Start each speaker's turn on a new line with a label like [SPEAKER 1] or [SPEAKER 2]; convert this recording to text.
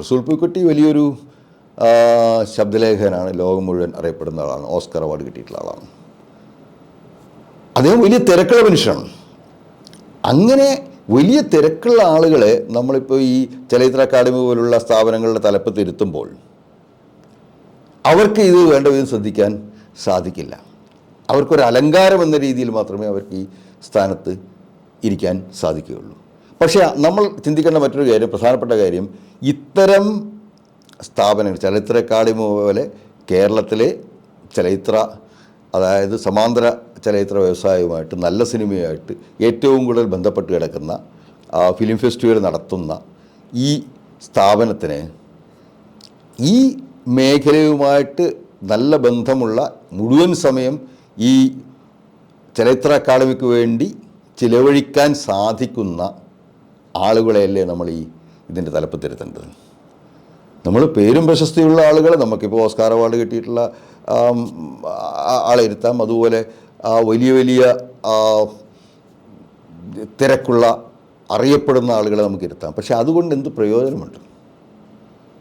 [SPEAKER 1] റസൂൽ പൂക്കുട്ടി വലിയൊരു ശബ്ദലേഖകനാണ്, ലോകം മുഴുവൻ അറിയപ്പെടുന്ന ആളാണ്, ഓസ്കർ അവാർഡ് കിട്ടിയിട്ടുള്ള ആളാണ്. അദ്ദേഹം വലിയ തിരക്കുള്ള മനുഷ്യനാണ്. അങ്ങനെ വലിയ തിരക്കുള്ള ആളുകളെ നമ്മളിപ്പോൾ ഈ ചലച്ചിത്ര അക്കാദമി പോലുള്ള സ്ഥാപനങ്ങളുടെ തലപ്പത്തിരുത്തുമ്പോൾ അവർക്ക് ഇത് വേണ്ട വിധം ശ്രദ്ധിക്കാൻ സാധിക്കില്ല. അവർക്കൊരു അലങ്കാരം എന്ന രീതിയിൽ മാത്രമേ അവർക്ക് ഈ സ്ഥാനത്ത് ഇരിക്കാൻ സാധിക്കുകയുള്ളൂ. പക്ഷേ നമ്മൾ ചിന്തിക്കേണ്ട മറ്റൊരു കാര്യം, പ്രധാനപ്പെട്ട കാര്യം, ഇത്തരം സ്ഥാപനങ്ങൾ ചലച്ചിത്ര അക്കാദമി പോലെ കേരളത്തിലെ ചലച്ചിത്ര, അതായത് സമാന്തര ചലച്ചിത്ര വ്യവസായവുമായിട്ട്, നല്ല സിനിമയുമായിട്ട് ഏറ്റവും കൂടുതൽ ബന്ധപ്പെട്ട് കിടക്കുന്ന ഫിലിം ഫെസ്റ്റിവൽ നടത്തുന്ന ഈ സ്ഥാപനത്തിന് ഈ മേഖലയുമായിട്ട് നല്ല ബന്ധമുള്ള, മുഴുവൻ സമയം ഈ ചലച്ചിത്ര അക്കാദമിക്ക് വേണ്ടി ചിലവഴിക്കാൻ സാധിക്കുന്ന ആളുകളെയല്ലേ നമ്മൾ ഇതിൻ്റെ തലപ്പത്തിരുത്തേണ്ടത്. നമ്മൾ പേരും പ്രശസ്തിയുള്ള ആളുകൾ, നമുക്കിപ്പോൾ ഓസ്കാർ അവാർഡ് കിട്ടിയിട്ടുള്ള ആളെ ഇരുത്താം, അതുപോലെ വലിയ വലിയ തിരക്കുള്ള അറിയപ്പെടുന്ന ആളുകളെ നമുക്ക് ഇരുത്താം. പക്ഷെ അതുകൊണ്ട് എന്ത് പ്രയോജനമുണ്ട്?